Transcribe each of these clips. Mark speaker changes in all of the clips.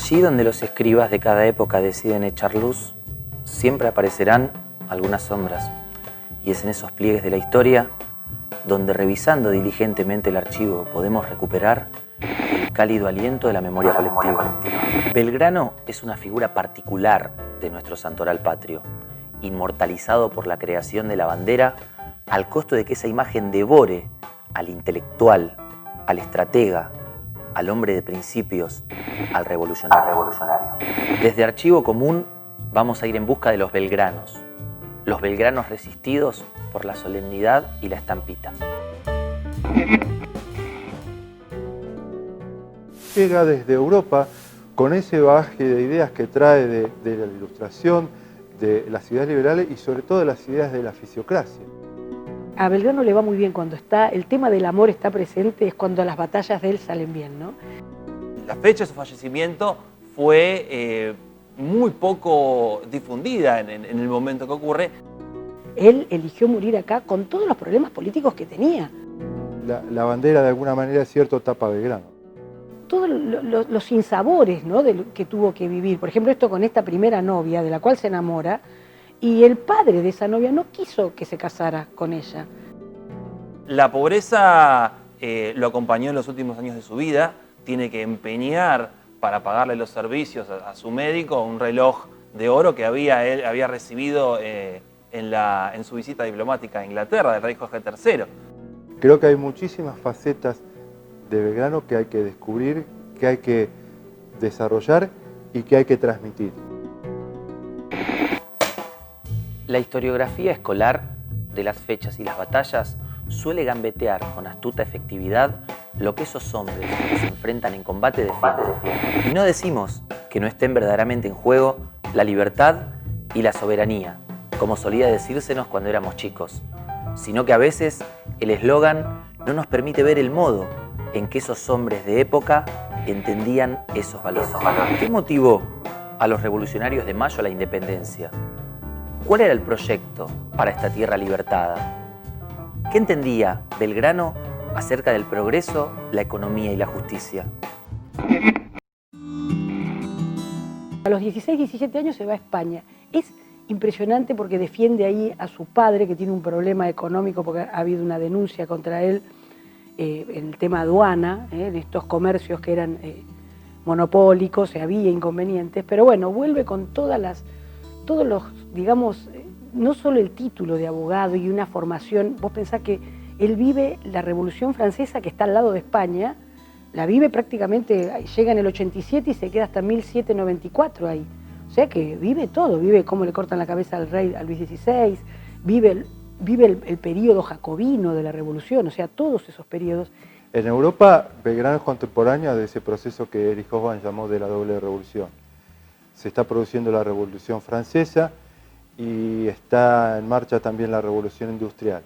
Speaker 1: Allí donde los escribas de cada época deciden echar luz, siempre aparecerán algunas sombras. Y es en esos pliegues de la historia donde, revisando diligentemente el archivo, podemos recuperar el cálido aliento de la memoria colectiva. Belgrano es una figura particular de nuestro santoral patrio, inmortalizado por la creación de la bandera al costo de que esa imagen devore al intelectual, al estratega, al hombre de principios, al revolucionario. Desde Archivo Común vamos a ir en busca de los belgranos resistidos por la solemnidad y la estampita.
Speaker 2: Llega desde Europa con ese bagaje de ideas que trae de la Ilustración, de las ideas liberales y sobre todo de las ideas de la fisiocracia.
Speaker 3: A Belgrano le va muy bien cuando el tema del amor está presente, es cuando las batallas de él salen bien, ¿no?
Speaker 4: La fecha de su fallecimiento fue muy poco difundida en el momento que ocurre.
Speaker 3: Él eligió morir acá con todos los problemas políticos que tenía.
Speaker 2: La bandera de alguna manera es cierto tapa Belgrano.
Speaker 3: Todos los sinsabores, ¿no?, de lo que tuvo que vivir. Por ejemplo, esto con esta primera novia de la cual se enamora, y el padre de esa novia no quiso que se casara con ella.
Speaker 4: La pobreza lo acompañó en los últimos años de su vida. Tiene que empeñar para pagarle los servicios a su médico un reloj de oro que él había recibido en su visita diplomática a Inglaterra del rey Jorge III.
Speaker 2: Creo que hay muchísimas facetas de Belgrano que hay que descubrir, que hay que desarrollar y que hay que transmitir.
Speaker 1: La historiografía escolar de las fechas y las batallas suele gambetear con astuta efectividad lo que esos hombres que se enfrentan en combate defienden. Y no decimos que no estén verdaderamente en juego la libertad y la soberanía, como solía decírsenos cuando éramos chicos, sino que a veces el eslogan no nos permite ver el modo en que esos hombres de época entendían esos valores. ¿Qué motivó a los revolucionarios de Mayo a la independencia? ¿Cuál era el proyecto para esta tierra libertada? ¿Qué entendía Belgrano acerca del progreso, la economía y la justicia?
Speaker 3: A los 16, 17 años se va a España. Es impresionante porque defiende ahí a su padre, que tiene un problema económico porque ha habido una denuncia contra él en el tema aduana, en estos comercios que eran monopólicos, había inconvenientes, pero bueno, vuelve con todos los, digamos, no solo el título de abogado y una formación. Vos pensás que él vive la Revolución Francesa, que está al lado de España, la vive prácticamente, llega en el 87 y se queda hasta 1794 ahí. O sea que vive todo, vive cómo le cortan la cabeza al rey, a Luis XVI, vive el periodo jacobino de la Revolución, o sea, todos esos periodos.
Speaker 2: En Europa, Belgrano es contemporáneo de ese proceso que Erich Hobsbawm llamó de la doble revolución. Se está produciendo la Revolución Francesa y está en marcha también la Revolución Industrial.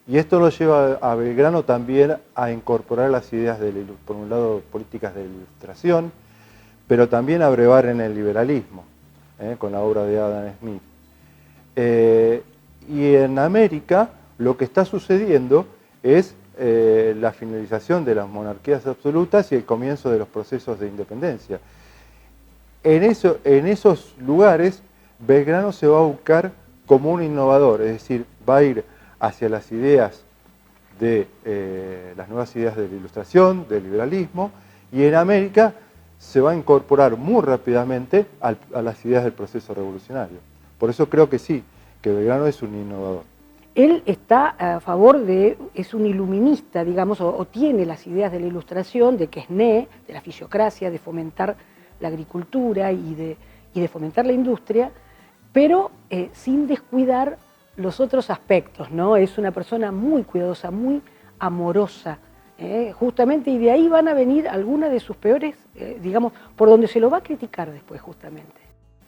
Speaker 2: Y esto lo lleva a Belgrano también a incorporar las ideas, por un lado, políticas de la Ilustración, pero también a brevar en el liberalismo, con la obra de Adam Smith. Y en América lo que está sucediendo es la finalización de las monarquías absolutas y el comienzo de los procesos de independencia. En esos lugares, Belgrano se va a buscar como un innovador, es decir, va a ir hacia las ideas las nuevas ideas de la Ilustración, del liberalismo, y en América se va a incorporar muy rápidamente a las ideas del proceso revolucionario. Por eso creo que sí, que Belgrano es un innovador.
Speaker 3: Él está a favor es un iluminista, digamos, o tiene las ideas de la Ilustración, de Quesnay, de la fisiocracia, de fomentar la agricultura y de fomentar la industria, pero sin descuidar los otros aspectos, ¿no? Es una persona muy cuidadosa, muy amorosa, justamente, y de ahí van a venir algunas de sus peores, digamos, por donde se lo va a criticar después, justamente.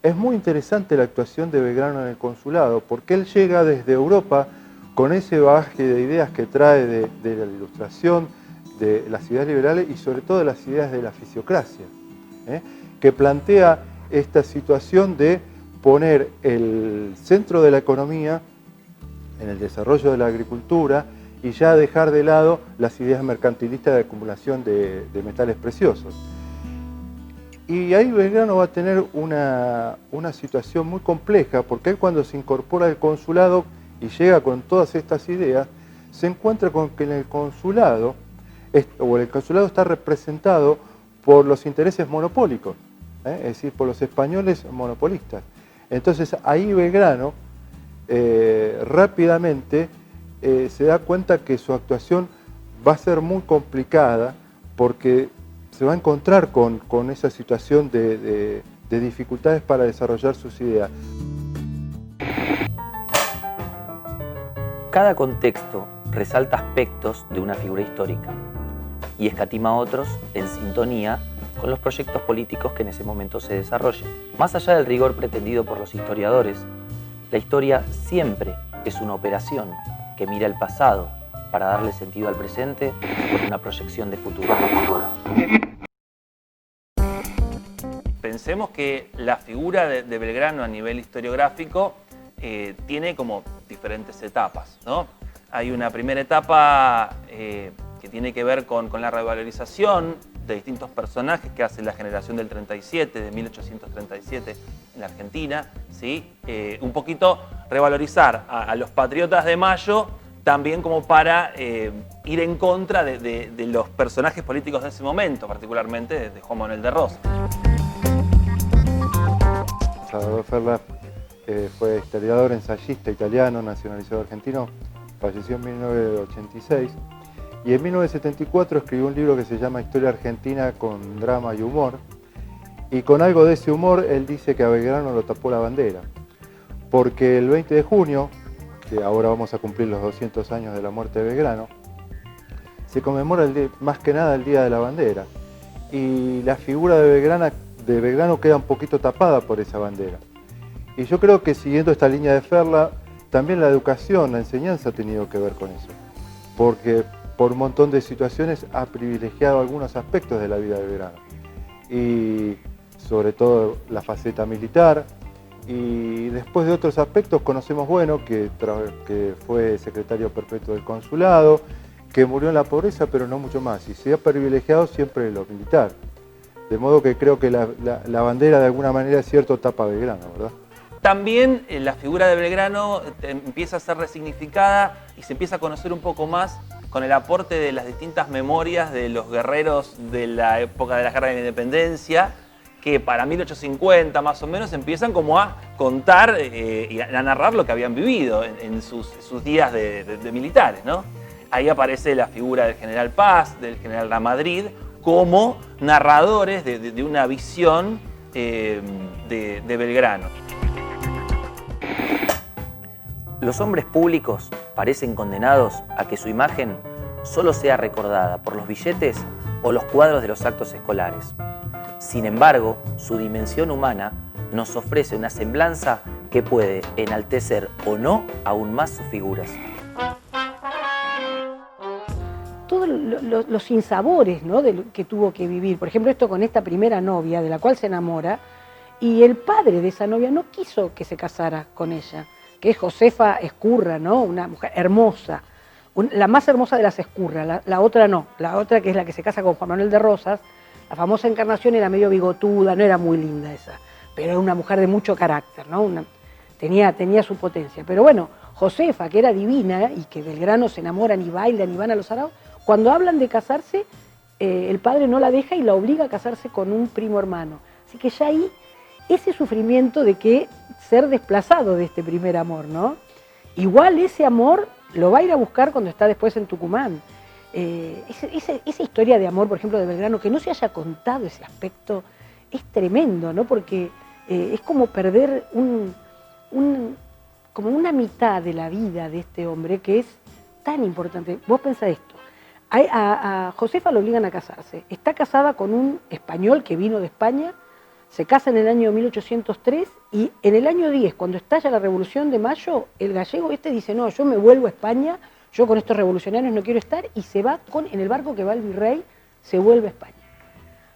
Speaker 2: Es muy interesante la actuación de Belgrano en el consulado, porque él llega desde Europa con ese bagaje de ideas que trae de la Ilustración, de las ideas liberales y sobre todo de las ideas de la fisiocracia, que plantea esta situación de poner el centro de la economía en el desarrollo de la agricultura y ya dejar de lado las ideas mercantilistas de acumulación de metales preciosos. Y ahí Belgrano va a tener una situación muy compleja, porque él cuando se incorpora al consulado y llega con todas estas ideas, se encuentra con que en el consulado está representado por los intereses monopólicos, es decir, por los españoles monopolistas. Entonces ahí Belgrano rápidamente se da cuenta que su actuación va a ser muy complicada, porque se va a encontrar con esa situación de dificultades para desarrollar sus ideas.
Speaker 1: Cada contexto resalta aspectos de una figura histórica y escatima otros en sintonía con los proyectos políticos que en ese momento se desarrollen. Más allá del rigor pretendido por los historiadores, la historia siempre es una operación que mira el pasado para darle sentido al presente con una proyección de futuro.
Speaker 4: Pensemos que la figura de Belgrano a nivel historiográfico tiene como diferentes etapas, ¿no? Hay una primera etapa que tiene que ver con la revalorización de distintos personajes que hace la generación del 37, de 1837 en la Argentina, ¿sí? Un poquito revalorizar a los patriotas de Mayo, también como para ir en contra de los personajes políticos de ese momento, particularmente de Juan Manuel de Rosas.
Speaker 2: Salvador Ferla fue historiador, ensayista italiano, nacionalizado argentino, falleció en 1986 y en 1974 escribió un libro que se llama Historia Argentina con drama y humor, y con algo de ese humor él dice que a Belgrano lo tapó la bandera, porque el 20 de junio, que ahora vamos a cumplir los 200 años de la muerte de Belgrano, se conmemora más que nada el Día de la Bandera, y la figura de Belgrano queda un poquito tapada por esa bandera. Y yo creo que siguiendo esta línea de Ferla, también la educación, la enseñanza ha tenido que ver con eso, porque por un montón de situaciones ha privilegiado algunos aspectos de la vida de Belgrano, y sobre todo la faceta militar, y después de otros aspectos conocemos, bueno, que fue secretario perpetuo del consulado, que murió en la pobreza, pero no mucho más, y se ha privilegiado siempre lo militar. De modo que creo que la bandera de alguna manera es cierto tapa a Belgrano, ¿verdad?
Speaker 4: También la figura de Belgrano empieza a ser resignificada y se empieza a conocer un poco más con el aporte de las distintas memorias de los guerreros de la época de la Guerra de la Independencia, que para 1850 más o menos empiezan como a contar y a narrar lo que habían vivido en sus días de militares, ¿no? Ahí aparece la figura del general Paz, del general Lamadrid, como narradores de una visión de Belgrano.
Speaker 1: Los hombres públicos parecen condenados a que su imagen solo sea recordada por los billetes o los cuadros de los actos escolares. Sin embargo, su dimensión humana nos ofrece una semblanza que puede enaltecer o no aún más sus figuras.
Speaker 3: Todos los sinsabores, ¿no?, de lo que tuvo que vivir. Por ejemplo, esto con esta primera novia de la cual se enamora, y el padre de esa novia no quiso que se casara con ella, que es Josefa Ezcurra, ¿no?, una mujer hermosa, la más hermosa de las Ezcurra, la otra no, la otra, que es la que se casa con Juan Manuel de Rosas, la famosa Encarnación, era medio bigotuda, no era muy linda esa, pero era una mujer de mucho carácter, ¿no? Tenía su potencia. Pero bueno, Josefa, que era divina y que Belgrano se enamoran y bailan y van a los araos, cuando hablan de casarse, el padre no la deja y la obliga a casarse con un primo hermano. Así que ya ahí, ese sufrimiento de que ser desplazado de este primer amor, ¿no? Igual ese amor lo va a ir a buscar cuando está después en Tucumán. Esa historia de amor, por ejemplo, de Belgrano, que no se haya contado ese aspecto, es tremendo, ¿no? Porque es como perder como una mitad de la vida de este hombre que es tan importante. Vos pensá esto, a Josefa lo obligan a casarse, está casada con un español que vino de España, se casa en el año 1803 y en el año 10, cuando estalla la Revolución de Mayo, el gallego dice, no, yo me vuelvo a España, yo con estos revolucionarios no quiero estar, y se va en el barco que va el virrey, se vuelve a España.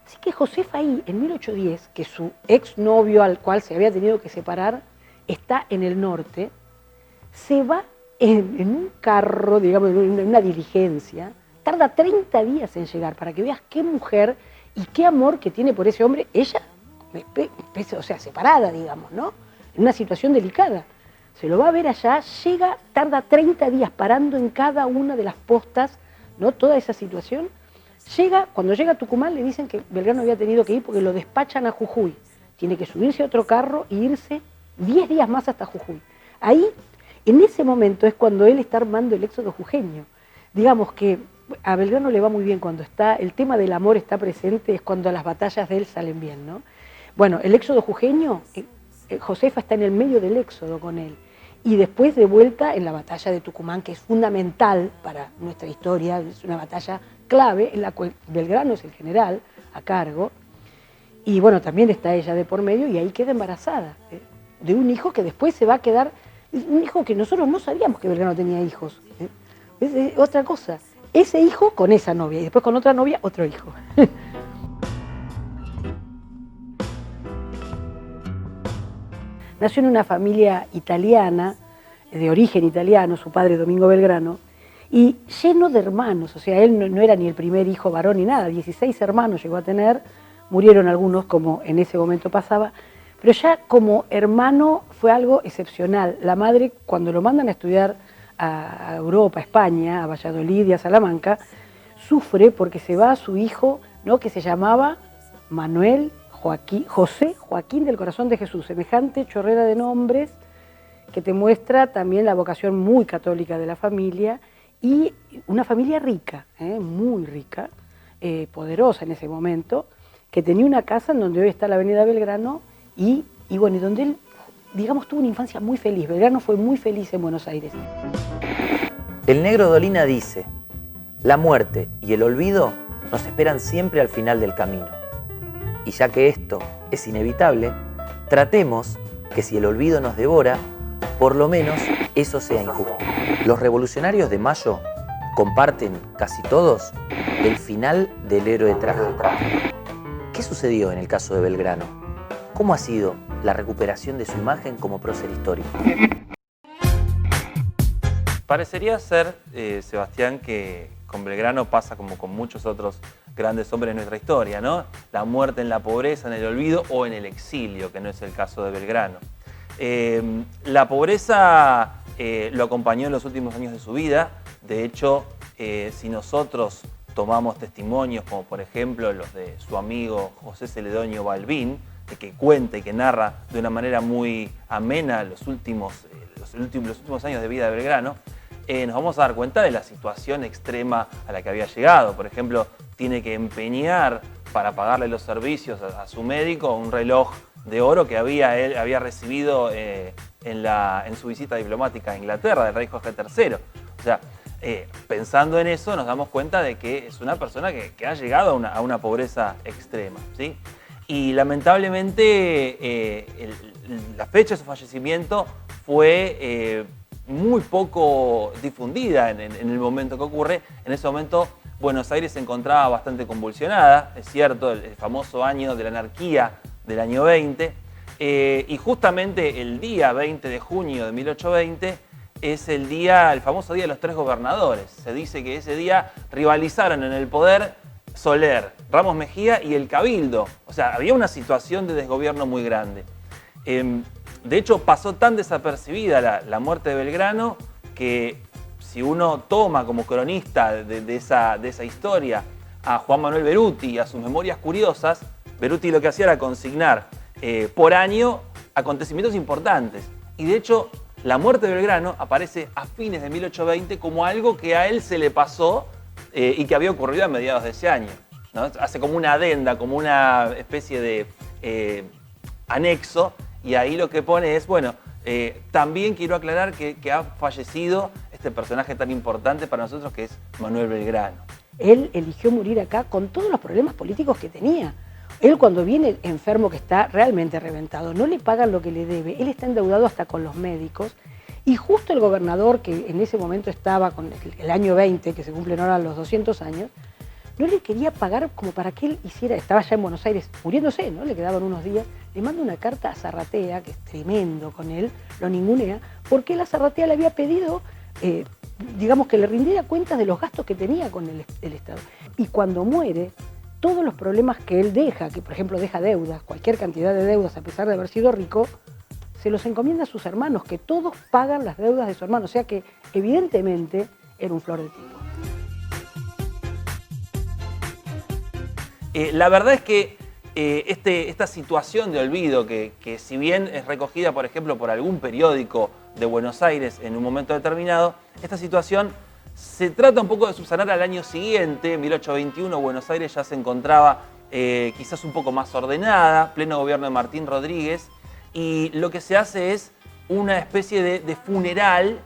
Speaker 3: Así que Josefa ahí, en 1810, que su exnovio al cual se había tenido que separar, está en el norte, se va en un carro, digamos, en una diligencia, tarda 30 días en llegar, para que veas qué mujer y qué amor que tiene por ese hombre, ella, o sea, separada, digamos, ¿no? En una situación delicada. Se lo va a ver allá, llega, tarda 30 días parando en cada una de las postas, ¿no? Toda esa situación. Cuando llega a Tucumán le dicen que Belgrano había tenido que ir porque lo despachan a Jujuy. Tiene que subirse a otro carro e irse 10 días más hasta Jujuy. Ahí, en ese momento, es cuando él está armando el éxodo jujeño. Digamos que a Belgrano le va muy bien cuando el tema del amor está presente, es cuando las batallas de él salen bien, ¿no? Bueno, el éxodo jujeño, Josefa está en el medio del éxodo con él. Y después de vuelta en la batalla de Tucumán, que es fundamental para nuestra historia, es una batalla clave, en la cual Belgrano es el general a cargo. Y bueno, también está ella de por medio y ahí queda embarazada, de un hijo que después se va a quedar, un hijo que nosotros no sabíamos que Belgrano tenía hijos. Es otra cosa. Ese hijo con esa novia y después con otra novia, otro hijo. Nació en una familia italiana, de origen italiano, su padre Domingo Belgrano, y lleno de hermanos, o sea, él no era ni el primer hijo varón ni nada, 16 hermanos llegó a tener, murieron algunos como en ese momento pasaba, pero ya como hermano fue algo excepcional. La madre, cuando lo mandan a estudiar a Europa, a España, a Valladolid y a Salamanca, sufre porque se va a su hijo, ¿no?, que se llamaba José Joaquín del Corazón de Jesús, semejante chorrera de nombres que te muestra también la vocación muy católica de la familia y una familia rica, muy rica, poderosa en ese momento, que tenía una casa en donde hoy está la avenida Belgrano y bueno, y donde él, digamos, tuvo una infancia muy feliz. Belgrano fue muy feliz en Buenos Aires.
Speaker 1: El Negro Dolina dice: la muerte y el olvido nos esperan siempre al final del camino. Y ya que esto es inevitable, tratemos que si el olvido nos devora, por lo menos eso sea injusto. Los revolucionarios de Mayo comparten, casi todos, el final del héroe trágico. ¿Qué sucedió en el caso de Belgrano? ¿Cómo ha sido la recuperación de su imagen como prócer histórico?
Speaker 4: Parecería ser, Sebastián, que con Belgrano pasa como con muchos otros grandes hombres de nuestra historia, ¿no? La muerte en la pobreza, en el olvido o en el exilio, que no es el caso de Belgrano. La pobreza lo acompañó en los últimos años de su vida. De hecho, si nosotros tomamos testimonios como por ejemplo los de su amigo José Celedonio Balbín, que cuenta y que narra de una manera muy amena los últimos años de vida de Belgrano, nos vamos a dar cuenta de la situación extrema a la que había llegado. Por ejemplo, tiene que empeñar para pagarle los servicios a su médico un reloj de oro que él había recibido en su visita diplomática a Inglaterra del rey Jorge III. O sea, pensando en eso nos damos cuenta de que es una persona que ha llegado a una pobreza extrema, ¿sí? Y lamentablemente la fecha de su fallecimiento fue muy poco difundida en el momento que ocurre. En ese momento Buenos Aires se encontraba bastante convulsionada, es cierto, el famoso año de la anarquía del año 20, y justamente el día 20 de junio de 1820 es el famoso día de los tres gobernadores. Se dice que ese día rivalizaron en el poder Soler, Ramos Mejía y el Cabildo. O sea, había una situación de desgobierno muy grande. De hecho, pasó tan desapercibida la muerte de Belgrano que si uno toma como cronista de esa historia a Juan Manuel Beruti y a sus memorias curiosas, Beruti lo que hacía era consignar por año acontecimientos importantes. Y de hecho, la muerte de Belgrano aparece a fines de 1820 como algo que a él se le pasó y que había ocurrido a mediados de ese año, ¿no? Hace como una adenda, como una especie de anexo, y ahí lo que pone es, bueno, también quiero aclarar que ha fallecido este personaje tan importante para nosotros que es Manuel Belgrano.
Speaker 3: Él eligió morir acá con todos los problemas políticos que tenía. Él cuando viene enfermo, que está realmente reventado, no le pagan lo que le debe, él está endeudado hasta con los médicos, y justo el gobernador, que en ese momento estaba con el año 20, que se cumplen ahora los 200 años, no le quería pagar como para que él hiciera, estaba ya en Buenos Aires muriéndose, ¿no? Le quedaban unos días, le manda una carta a Zarratea, que es tremendo con él, lo ningunea, porque él a Zarratea le había pedido, digamos, que le rindiera cuentas de los gastos que tenía con el Estado. Y cuando muere, todos los problemas que él deja, que por ejemplo deja deudas, cualquier cantidad de deudas a pesar de haber sido rico, se los encomienda a sus hermanos, que todos pagan las deudas de su hermano. O sea que evidentemente era un flor de tipo.
Speaker 4: La verdad es que esta situación de olvido, que si bien es recogida, por ejemplo, por algún periódico de Buenos Aires en un momento determinado, esta situación se trata un poco de subsanar al año siguiente. En 1821 Buenos Aires ya se encontraba quizás un poco más ordenada, pleno gobierno de Martín Rodríguez, y lo que se hace es una especie de funeral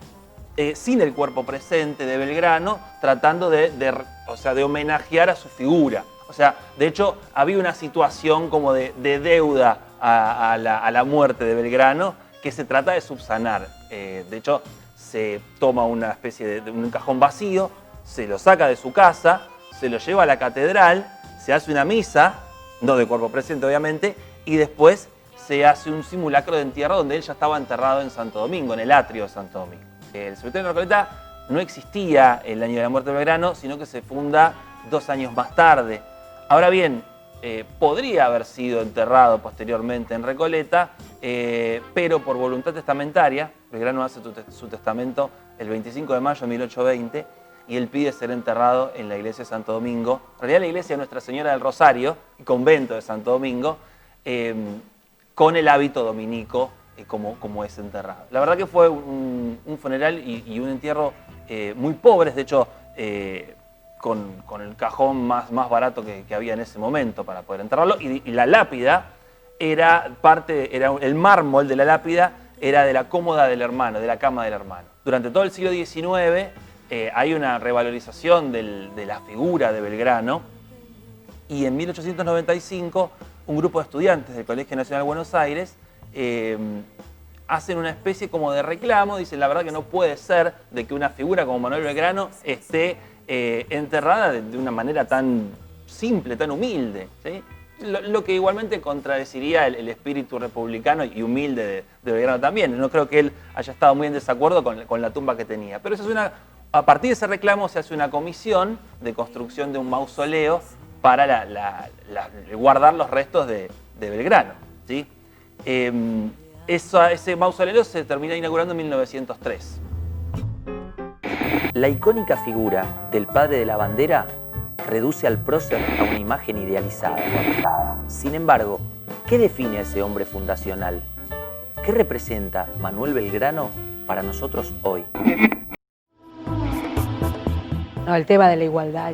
Speaker 4: sin el cuerpo presente de Belgrano, tratando de homenajear a su figura. O sea, de hecho, había una situación como de deuda a la muerte de Belgrano que se trata de subsanar. De hecho, se toma una especie de un cajón vacío, se lo saca de su casa, se lo lleva a la catedral, se hace una misa, no de cuerpo presente obviamente, y después se hace un simulacro de entierro donde él ya estaba enterrado en Santo Domingo, en el atrio de Santo Domingo. El cementerio de Recoleta no existía el año de la muerte de Belgrano, sino que se funda 2 años más tarde. Ahora bien, podría haber sido enterrado posteriormente en Recoleta, pero por voluntad testamentaria, Belgrano hace su testamento el 25 de mayo de 1820 y él pide ser enterrado en la iglesia de Santo Domingo, en realidad la iglesia de Nuestra Señora del Rosario, el convento de Santo Domingo, con el hábito dominico como es enterrado. La verdad que fue un funeral y un entierro muy pobres, de hecho, con el cajón más barato que había en ese momento para poder enterrarlo, y la lápida era el mármol de la lápida era de la cómoda del hermano, de la cama del hermano. Durante todo el siglo XIX hay una revalorización de la figura de Belgrano, y en 1895 un grupo de estudiantes del Colegio Nacional de Buenos Aires hacen una especie como de reclamo, dicen la verdad que no puede ser de que una figura como Manuel Belgrano esté enterrada de una manera tan simple, tan humilde, ¿sí? Lo que igualmente contradeciría el espíritu republicano y humilde de Belgrano también. No creo que él haya estado muy en desacuerdo con la tumba que tenía. Pero eso es a partir de ese reclamo se hace una comisión de construcción de un mausoleo para guardar los restos de Belgrano, ¿sí? Ese mausoleo se termina inaugurando en 1903.
Speaker 1: La icónica figura del padre de la bandera reduce al prócer a una imagen idealizada. Sin embargo, ¿qué define a ese hombre fundacional? ¿Qué representa Manuel Belgrano para nosotros hoy?
Speaker 3: No, el tema de la igualdad,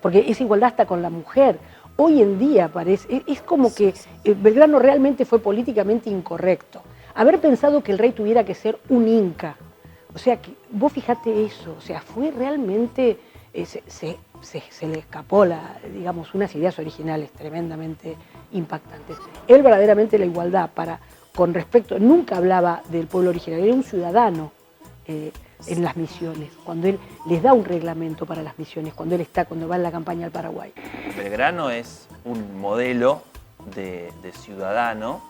Speaker 3: porque esa igualdad está con la mujer. Hoy en día parece, es como que Belgrano realmente fue políticamente incorrecto. Haber pensado que el rey tuviera que ser un inca. O sea, que vos fijate eso, o sea, fue realmente, se le escapó unas ideas originales tremendamente impactantes. Él verdaderamente la igualdad con respecto, nunca hablaba del pueblo originario, era un ciudadano en las misiones, cuando él les da un reglamento para las misiones, cuando va en la campaña al Paraguay.
Speaker 4: Belgrano es un modelo de ciudadano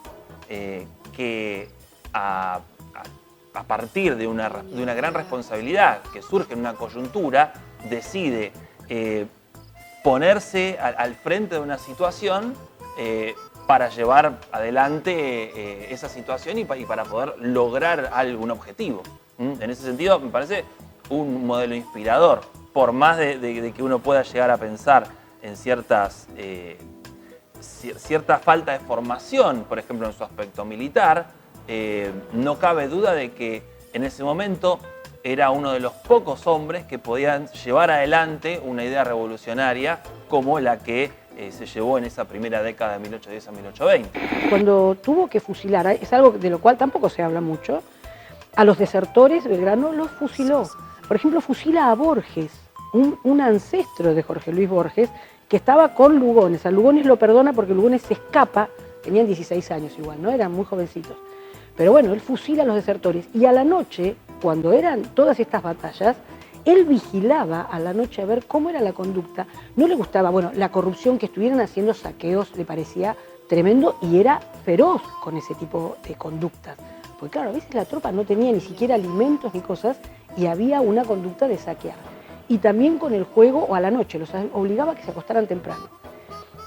Speaker 4: que a partir de una gran responsabilidad que surge en una coyuntura, decide ponerse al frente de una situación para llevar adelante esa situación y para poder lograr algún objetivo. En ese sentido, me parece un modelo inspirador, por más de que uno pueda llegar a pensar en cierta falta de formación, por ejemplo, en su aspecto militar. No cabe duda de que en ese momento era uno de los pocos hombres que podían llevar adelante una idea revolucionaria como la que se llevó en esa primera década de 1810 a 1820.
Speaker 3: Cuando tuvo que fusilar, es algo de lo cual tampoco se habla mucho, a los desertores Belgrano los fusiló. Por ejemplo, fusila a Borges, un ancestro de Jorge Luis Borges, que estaba con Lugones. A Lugones lo perdona porque Lugones se escapa, tenían 16 años igual, ¿no? Eran muy jovencitos. Pero bueno, él fusila a los desertores y a la noche, cuando eran todas estas batallas, él vigilaba a la noche a ver cómo era la conducta. No le gustaba, la corrupción, que estuvieran haciendo saqueos, le parecía tremendo y era feroz con ese tipo de conductas. Porque claro, a veces la tropa no tenía ni siquiera alimentos ni cosas y había una conducta de saquear. Y también con el juego o a la noche, los obligaba a que se acostaran temprano.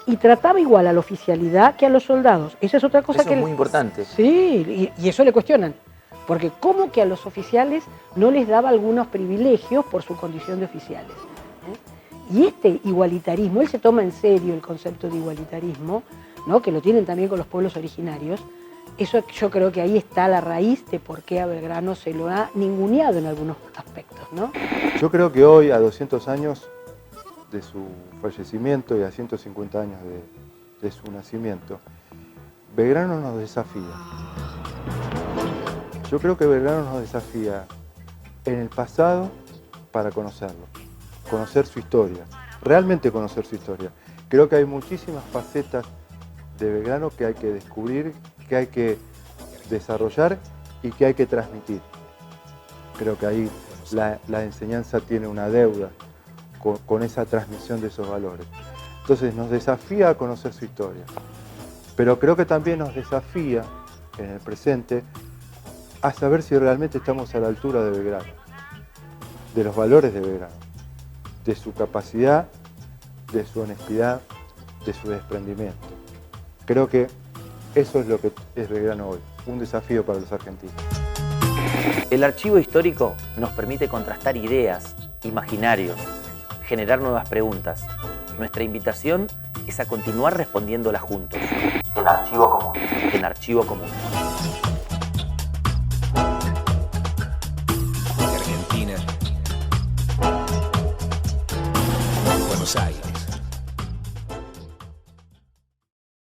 Speaker 3: y trataba igual a la oficialidad que a los soldados. Esa es otra cosa
Speaker 1: Eso
Speaker 3: que...
Speaker 1: es muy importante.
Speaker 3: Sí, y eso le cuestionan. Porque ¿cómo que a los oficiales no les daba algunos privilegios por su condición de oficiales? Y este igualitarismo, él se toma en serio el concepto de igualitarismo, ¿no? Que lo tienen también con los pueblos originarios. Eso yo creo que ahí está la raíz de por qué a Belgrano se lo ha ninguneado en algunos aspectos, ¿no?
Speaker 2: Yo creo que hoy, a 200 años de su fallecimiento y a 150 años de su nacimiento, Belgrano nos desafía. Yo creo que Belgrano nos desafía en el pasado para conocerlo, conocer su historia, realmente conocer su historia. Creo que hay muchísimas facetas de Belgrano que hay que descubrir, que hay que desarrollar y que hay que transmitir. Creo que ahí la enseñanza tiene una deuda con esa transmisión de esos valores. Entonces nos desafía a conocer su historia, pero creo que también nos desafía en el presente a saber si realmente estamos a la altura de Belgrano, de los valores de Belgrano, de su capacidad, de su honestidad, de su desprendimiento. Creo que eso es lo que es Belgrano hoy, un desafío para los argentinos.
Speaker 1: El archivo histórico nos permite contrastar ideas, imaginarios, generar nuevas preguntas. Nuestra invitación es a continuar respondiéndolas juntos. En Archivo Común. En Archivo Común.